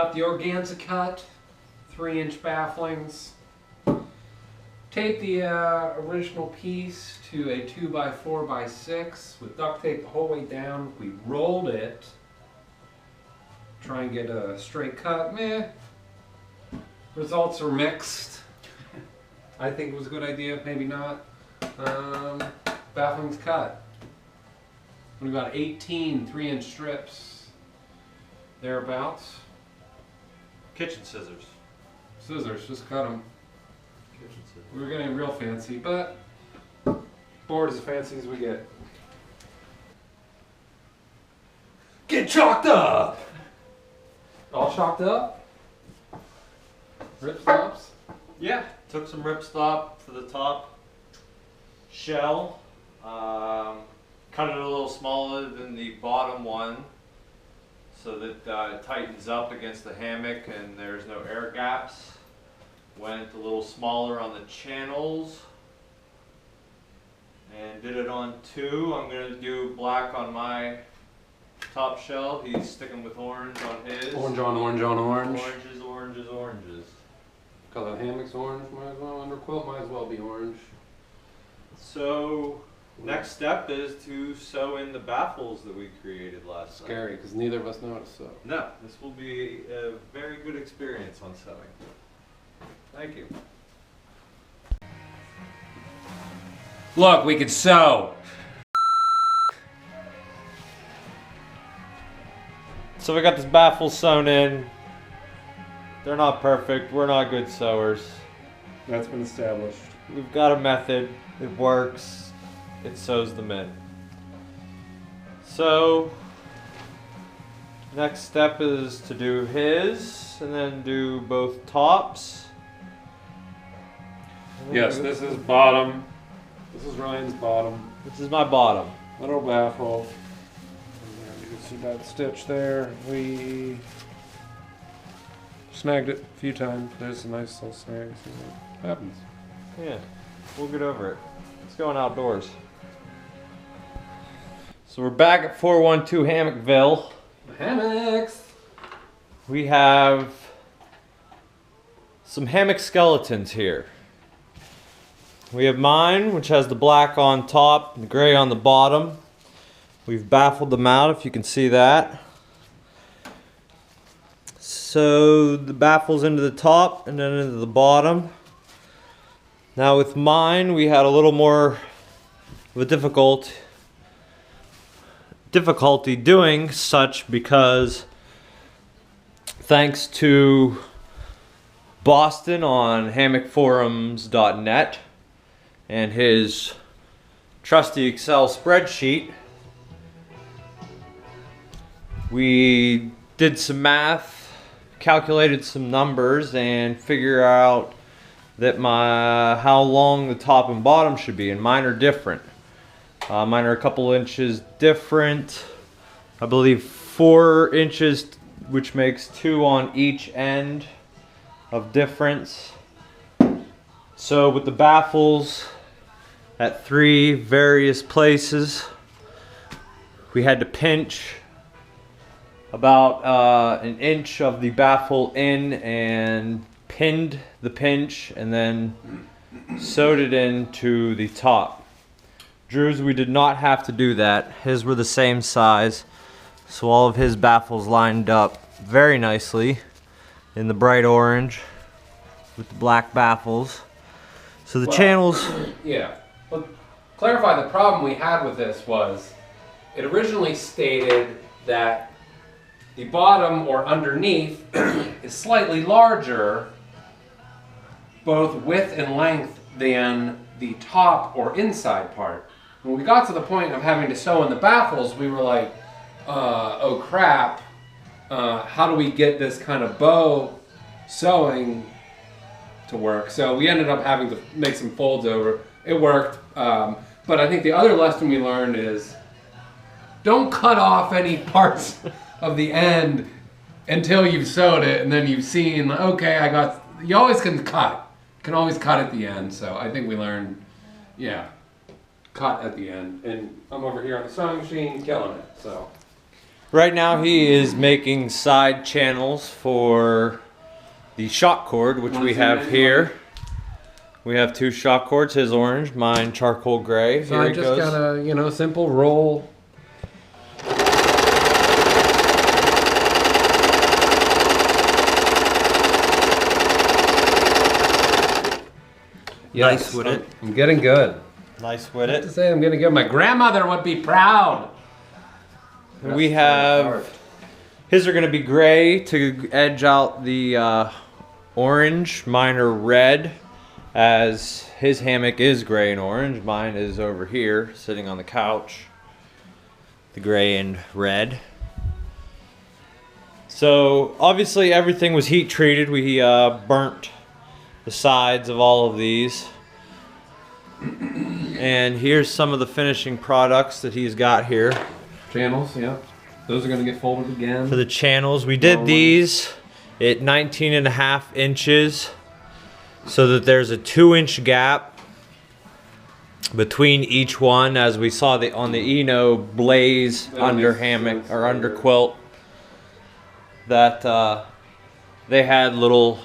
got the organza cut, 3-inch bafflings. Taped the original piece to a 2x4x6 with duct tape the whole way down. We rolled it. Try and get a straight cut. Meh. Results are mixed. I think it was a good idea, maybe not. Bafflings cut. We got 18 3-inch strips. Thereabouts. Kitchen scissors. Scissors, just cut them. Kitchen scissors. We were getting real fancy, but board as fancy as we get. Get chalked up! All chalked up? Rip stops? Yeah, took some ripstop for the top shell. Cut it a little smaller than the bottom one so that it tightens up against the hammock and there's no air gaps. Went a little smaller on the channels and did it on 2. I'm going to do black on my top shell. He's sticking with orange on his. Orange on orange on orange. Oranges, oranges, oranges. Color the hammock's orange, might as well. Underquilt might as well be orange. So next step is to sew in the baffles that we created last night. Scary, because neither of us noticed so. No, this will be a very good experience on sewing. Thank you. Look, we could sew. So we got this baffle sewn in. They're not perfect. We're not good sewers. That's been established. We've got a method. It works. It sews them in. So next step is to do his and then do both tops. Yes, this is bottom. This is Ryan's bottom. This is my bottom. Little baffle. And you can see that stitch there. We snagged it a few times. There's a nice little snag. See what happens. Yeah, we'll get over it. It's going outdoors. So we're back at 412 Hammockville. Hammocks! We have some hammock skeletons here. We have mine, which has the black on top and the gray on the bottom. We've baffled them out, if you can see that. So the baffles into the top and then into the bottom. Now with mine, we had a little more of a difficulty doing such because thanks to Boston on hammockforums.net and his trusty Excel spreadsheet, we did some math, calculated some numbers, and figured out that how long the top and bottom should be, and mine are different. Mine are a couple inches different. I believe 4 inches, which makes 2 on each end of difference. So with the baffles at 3 various places, we had to pinch about an inch of the baffle in and pinned the pinch and then sewed it into the top. Drew's, we did not have to do that. His were the same size, so all of his baffles lined up very nicely in the bright orange with the black baffles. So the channels... Yeah. Well, clarify, the problem we had with this was it originally stated that the bottom or underneath is slightly larger, both width and length, than the top or inside part. When we got to the point of having to sew in the baffles, we were like, oh crap, how do we get this kind of bow sewing to work? So we ended up having to make some folds over. It worked, but I think the other lesson we learned is don't cut off any parts of the end until you've sewed it and then you've seen, okay, you always can cut. You can always cut at the end. So I think we learned, yeah, cut at the end. And I'm over here on the sewing machine killing it, so. Right now he is making side channels for the shock cord, which we have here. We have 2 shock cords, his orange, mine charcoal gray. So I just got a, you know, simple roll. Nice with it. I'm getting good. Nice with I have to it. say I'm getting good. My grandmother would be proud. We have, his are gonna be gray to edge out the orange. Mine are red, as his hammock is gray and orange. Mine is over here, sitting on the couch. The gray and red. So obviously everything was heat treated. We burnt the sides of all of these. And here's some of the finishing products that he's got here. Channels, yeah. Those are gonna get folded again. For the channels, we did these at 19.5 inches so that there's a 2-inch gap between each one, as we saw on the Eno Blaze under hammock or under quilt, that they had little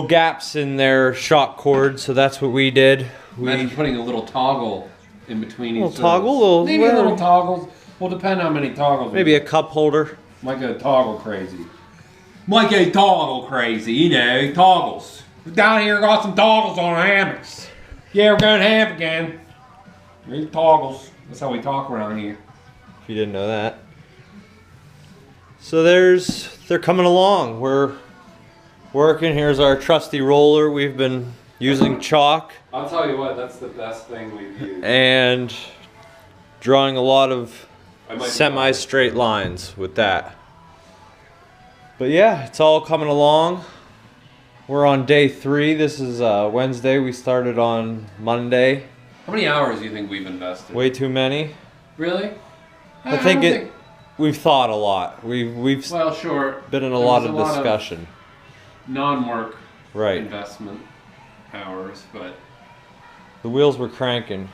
gaps in their shock cord, so that's what we did. Imagine putting a little toggle in between each. Little toggle, maybe little toggles. Will depend how many toggles. Maybe a cup holder. Might get toggle crazy. Might get toggle crazy, you know, toggles. Down here got some toggles on our hammocks. Yeah, we're going ham again. These toggles. That's how we talk around here. If you didn't know that. So they're coming along. We're working. Here's our trusty roller. We've been using chalk. I'll tell you what, that's the best thing we've used. And drawing a lot of semi-straight lines with that. But yeah, it's all coming along. We're on day 3. This is Wednesday. We started on Monday. How many hours do you think we've invested? Way too many. Really? I think we've thought a lot. We've well, sure. been in a lot of discussion. Non-work Right. investment hours, but The wheels were cranking.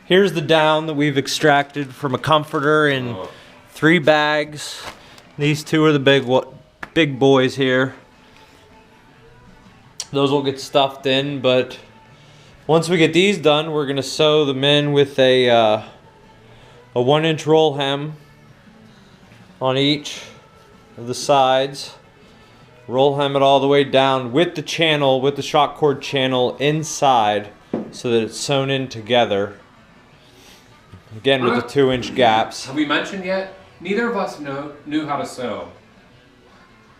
Here's the down that we've extracted from a comforter in 3 bags. These 2 are the big boys here. Those will get stuffed in, but once we get these done, we're gonna sew them in with a 1-inch roll hem on each of the sides. Roll hem it all the way down with the channel, with the shock cord channel inside, so that it's sewn in together. Again, with the 2-inch gaps. have we mentioned yet? Neither of us knew how to sew.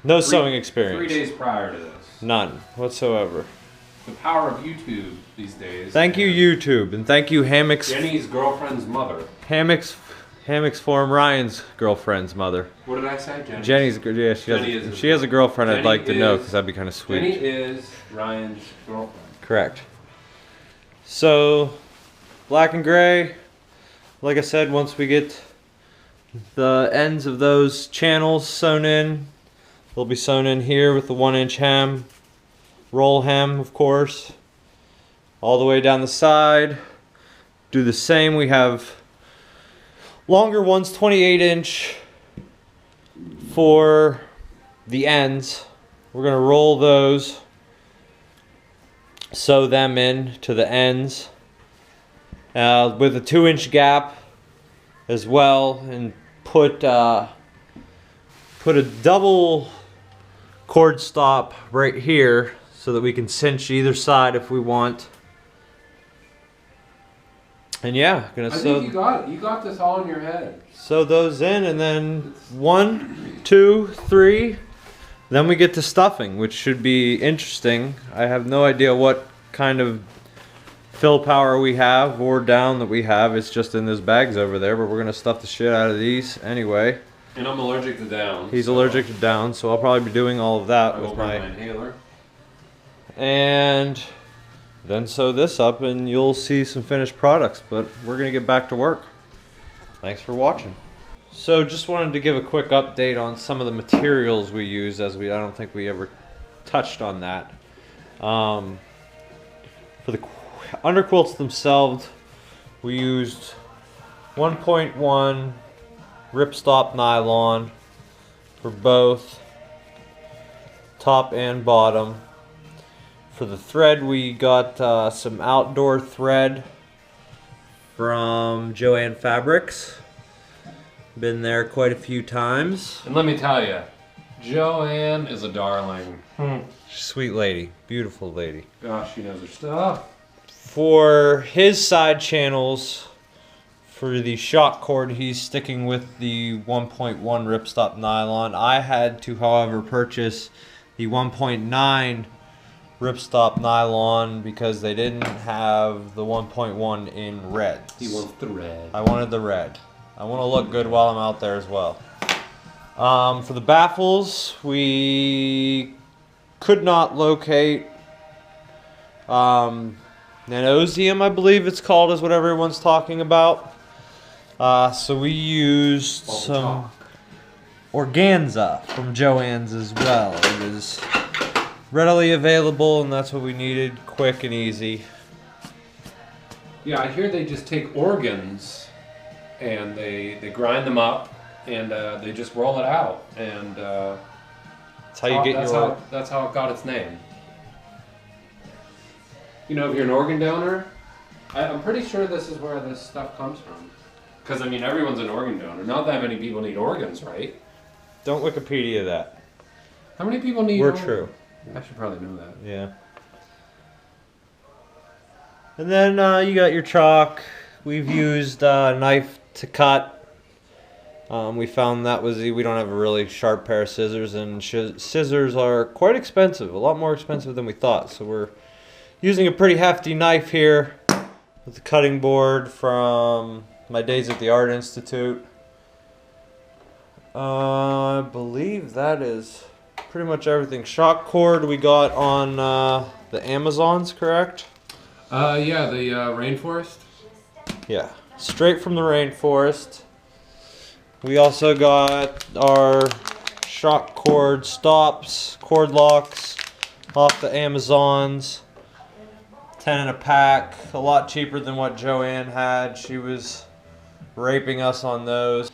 No sewing experience. 3 days prior to this. None whatsoever. The power of YouTube these days. Thank you, YouTube, and thank you, Hammock's. Jenny's girlfriend's mother. Hammock's Forum Ryan's girlfriend's mother. What did I say? Jenny's. Yeah, she has a girlfriend. I'd like to know, because that'd be kind of sweet. Jenny is Ryan's girlfriend. Correct. So, black and gray. Like I said, once we get the ends of those channels sewn in, they'll be sewn in here with the 1-inch hem, roll hem, of course, all the way down the side. Do the same. We have longer ones, 28-inch for the ends. We're gonna roll those, sew them in to the ends with a 2-inch gap as well, and put a double cord stop right here so that we can cinch either side if we want. And yeah, gonna I think you got it. You got this all in your head. sew those in, and then 1, 2, 3. Then we get to stuffing, which should be interesting. I have no idea what kind of fill power we have or down that we have. It's just in those bags over there, but we're gonna stuff the shit out of these anyway. And I'm allergic to down. He's allergic to down, so I'll probably be doing all of that with my inhaler. And then sew this up, and you'll see some finished products, but we're gonna get back to work. Thanks for watching. So just wanted to give a quick update on some of the materials we use, as I don't think we ever touched on that. For the underquilts themselves, we used 1.1 ripstop nylon for both top and bottom. For the thread, we got some outdoor thread from Joann Fabrics. Been there quite a few times. And let me tell you, Joann is a darling. Sweet lady, beautiful lady. Gosh, she knows her stuff. For his side channels, for the shock cord, he's sticking with the 1.1 ripstop nylon. I had to, however, purchase the 1.9 ripstop nylon because they didn't have the 1.1 in red. He wants the red. I wanted the red. I want to look good while I'm out there as well. For the baffles, we could not locate Nanosium, I believe it's called, is what everyone's talking about. So we used some organza from Joann's as well. It was readily available, and that's what we needed, quick and easy. Yeah, I hear they just take organs and they grind them up and they just roll it out, and That's how you get that's how it got its name. You know, if you're an organ donor, I'm pretty sure this is where this stuff comes from. Because, I mean, everyone's an organ donor. Not that many people need organs, right? Don't Wikipedia that. How many people need We're organs? true. I should probably know that. Yeah. And then you got your chalk. We've used a knife to cut. We found that we don't have a really sharp pair of scissors, and scissors are quite expensive, a lot more expensive than we thought. So we're using a pretty hefty knife here with the cutting board from my days at the Art Institute. I believe that is pretty much everything. Shock cord we got on the Amazons, correct? Yeah, the rainforest. Yeah, straight from the rainforest. We also got our shock cord stops, cord locks off the Amazons. 10 in a pack, a lot cheaper than what Joann had. She was raping us on those.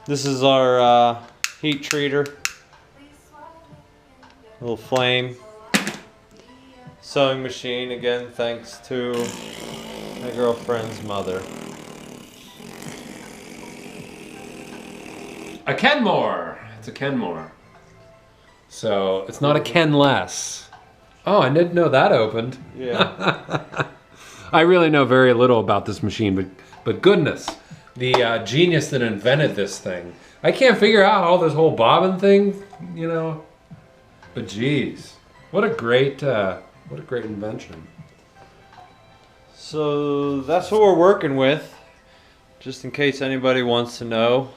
This is our heat treater. Little flame. Sewing machine, again, thanks to my girlfriend's mother. A Kenmore. It's a Kenmore. So it's not a Kenless. Oh, I didn't know that opened. Yeah. I really know very little about this machine, but goodness, the genius that invented this thing. I can't figure out all this whole bobbin thing, you know. But geez, what a great invention. So that's what we're working with. Just in case anybody wants to know,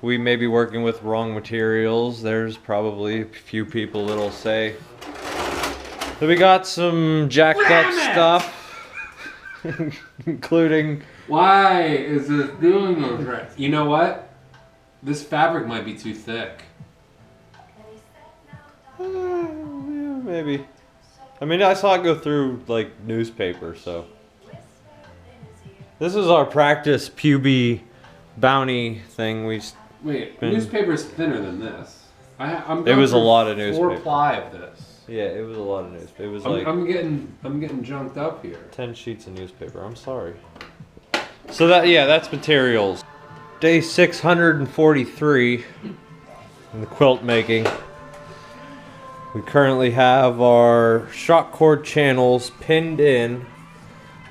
we may be working with wrong materials. There's probably a few people that'll say that we got some jacked up stuff, including... Why is this doing those right? You know what? This fabric might be too thick. Yeah, maybe. I mean, I saw it go through like newspaper, so. This is our practice PUB bounty thing. Wait, newspaper's thinner than this. It was a lot of newspaper. 4-ply of this. Yeah, it was a lot of newspaper. It was I'm getting junked up here. 10 sheets of newspaper. I'm sorry. So that's materials. Day 643 in the quilt making. We currently have our shock cord channels pinned in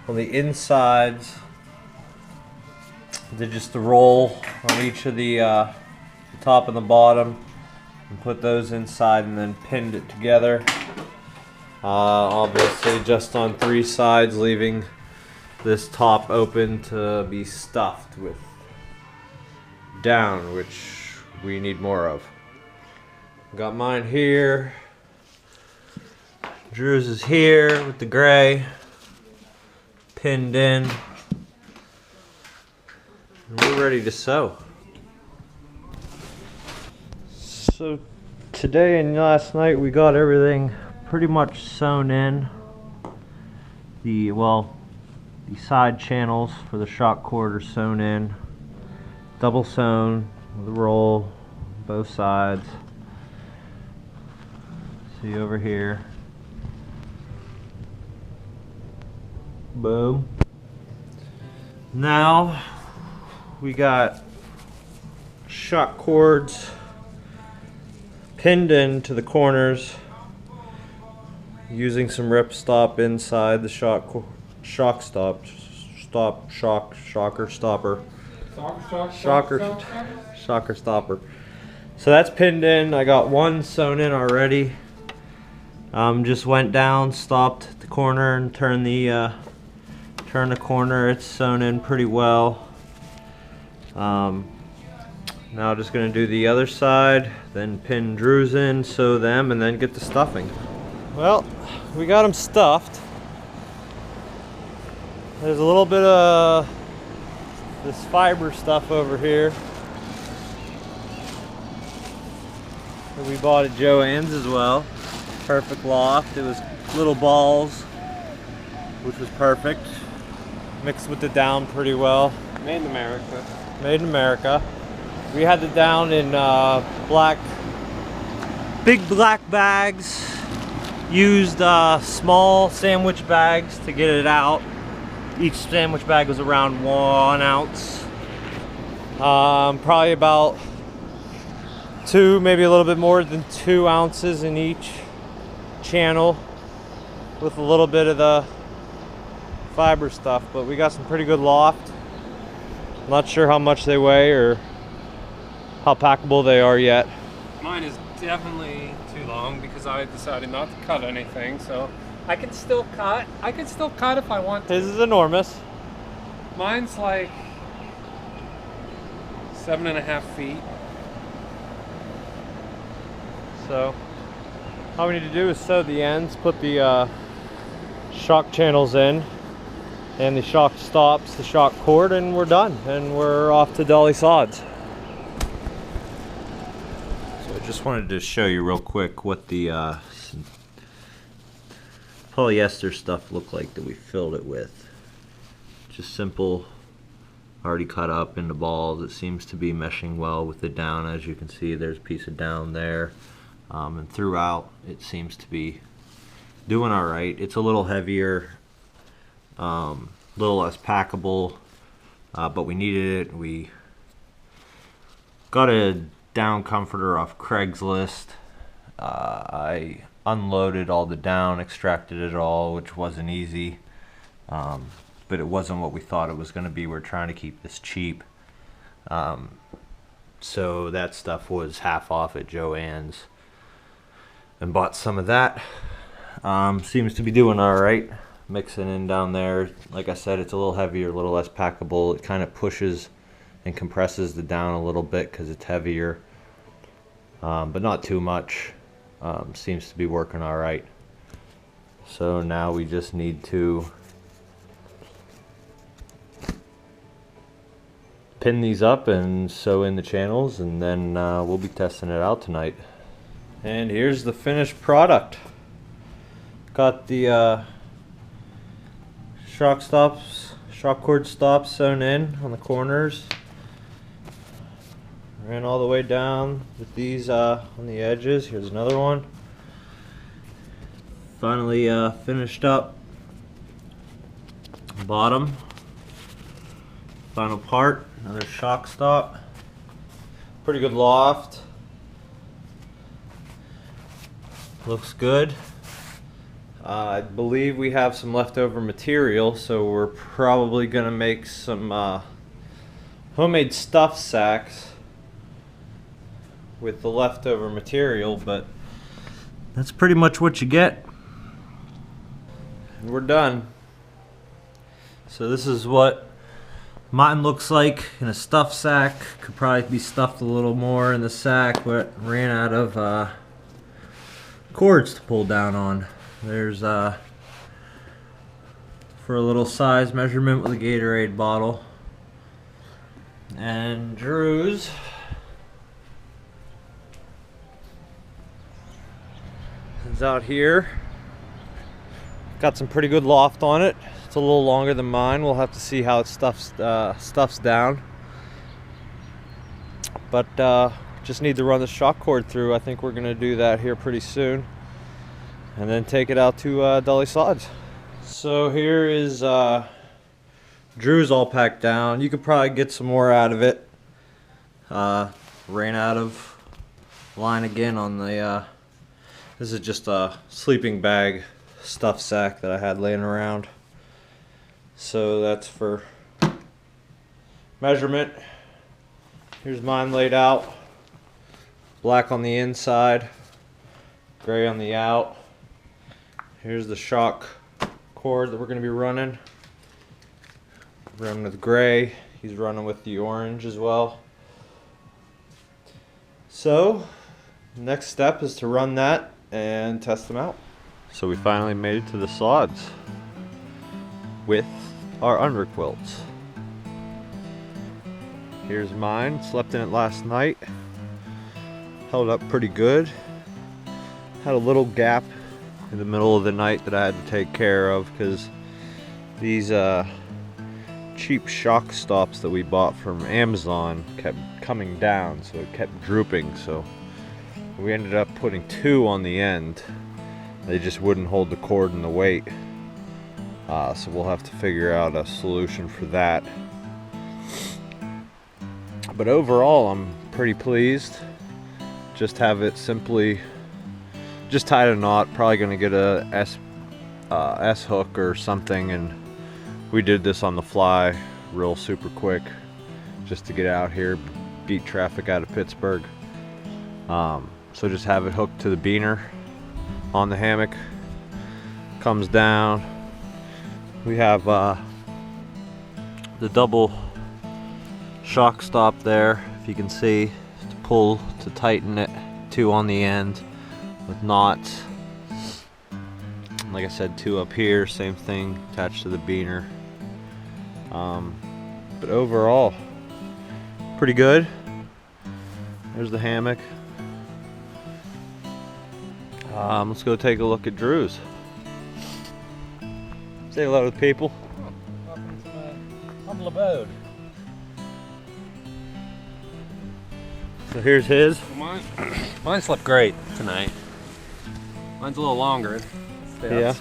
on the insides. Did just a roll on each of the top and the bottom and put those inside and then pinned it together. Obviously just on 3 sides, leaving this top open to be stuffed with down, which we need more of. Got mine here. Drew's is here with the gray pinned in. And we're ready to sew. So today and last night we got everything pretty much sewn in. The side channels for the shock cord are sewn in. double sewn with a roll, both sides. See over here. Boom. Now we got shock cords pinned into the corners using some ripstop inside the shocker stopper. So that's pinned in. I got one sewn in already. Just went down, stopped at the corner, and turned the corner. It's sewn in pretty well. Now just gonna do the other side, then pin Drews in, sew them, and then get the stuffing. Well, we got them stuffed. There's a little bit of this fiber stuff over here that we bought at Joann's as well. Perfect loft. It was little balls, which was perfect. Mixed with the down pretty well. Made in America. Made in America. We had the down in big black bags. Used small sandwich bags to get it out. Each sandwich bag was around 1 ounce. Probably about 2, maybe a little bit more than 2 ounces in each channel, with a little bit of the fiber stuff. But we got some pretty good loft. Not sure how much they weigh or how packable they are yet. Mine is definitely too long because I decided not to cut anything, so I can still cut. I can still cut if I want to. His is enormous. Mine's like 7.5 feet. So all we need to do is sew the ends, put the shock channels in, and the shock stops, the shock cord, and we're done. And we're off to Dolly Sods. So I just wanted to show you real quick what the polyester stuff looked like that we filled it with. Just simple, already cut up into balls. It seems to be meshing well with the down. As you can see, there's a piece of down there. And throughout, it seems to be doing all right. It's a little heavier, little less packable, but we needed it. We got a down comforter off Craigslist. I unloaded all the down, extracted it all, which wasn't easy, but it wasn't what we thought it was going to be. We're trying to keep this cheap, so that stuff was half off at Joann's, and bought some of that. Seems to be doing all right. Mixing in down there. Like I said, it's a little heavier, a little less packable. It kind of pushes and compresses the down a little bit because it's heavier, but not too much. Seems to be working all right. So now we just need to pin these up and sew in the channels, and then we'll be testing it out tonight. And here's the finished product. Got the shock cord stops sewn in on the corners. Ran all the way down with these on the edges. Here's another one. Finally finished up bottom. Final part, another shock stop. Pretty good loft. Looks good. I believe we have some leftover material, so we're probably gonna make some homemade stuff sacks with the leftover material, but that's pretty much what you get. And we're done. So this is what mine looks like in a stuff sack. Could probably be stuffed a little more in the sack, but ran out of cords to pull down on. There's for a little size measurement with a Gatorade bottle. And Drew's is out here. Got some pretty good loft on it. It's a little longer than mine. We'll have to see how it stuffs down. But just need to run the shock cord through. I think we're gonna do that here pretty soon, and then take it out to Deli Sods. So here is Drew's all packed down. You could probably get some more out of it. Ran out of line again on the this is just a sleeping bag stuff sack that I had laying around. So that's for measurement. Here's mine laid out. Black on the inside, gray on the out. Here's the shock cord that we're going to be running. Running with gray. He's running with the orange as well. So, next step is to run that and test them out. So we finally made it to the sods with our underquilts. Here's mine. Slept in it last night. Held up pretty good. Had a little gap in the middle of the night that I had to take care of because these cheap shock stops that we bought from Amazon kept coming down, so it kept drooping. So we ended up putting 2 on the end. They just wouldn't hold the cord and the weight. So we'll have to figure out a solution for that. But overall, I'm pretty pleased. Just have it simply, just tied a knot. Probably gonna get a S hook or something, and we did this on the fly, real super quick, just to get out here, beat traffic out of Pittsburgh. So just have it hooked to the beaner on the hammock. Comes down. We have the double shock stop there, if you can see, to pull to tighten it. 2 on the end with knots. Like I said, 2 up here, same thing, attached to the beaner. But overall, pretty good. There's the hammock. Let's go take a look at Drew's. Say hello to the people. Welcome to my humble abode. So here's his. Mine slept great tonight. Mine's a little longer. Yeah.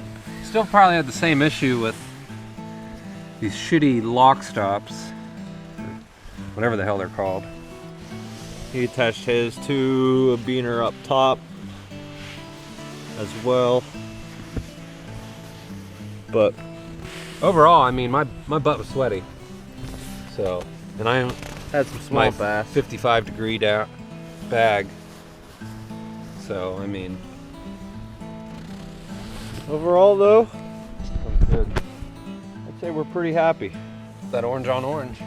Still probably had the same issue with these shitty lock stops, whatever the hell they're called. He attached his to a beaner up top as well. But overall, I mean, my butt was sweaty. So, and I had some small my bass. 55 degree down bag. So, I mean, Overall though, good. I'd say we're pretty happy. that orange on orange.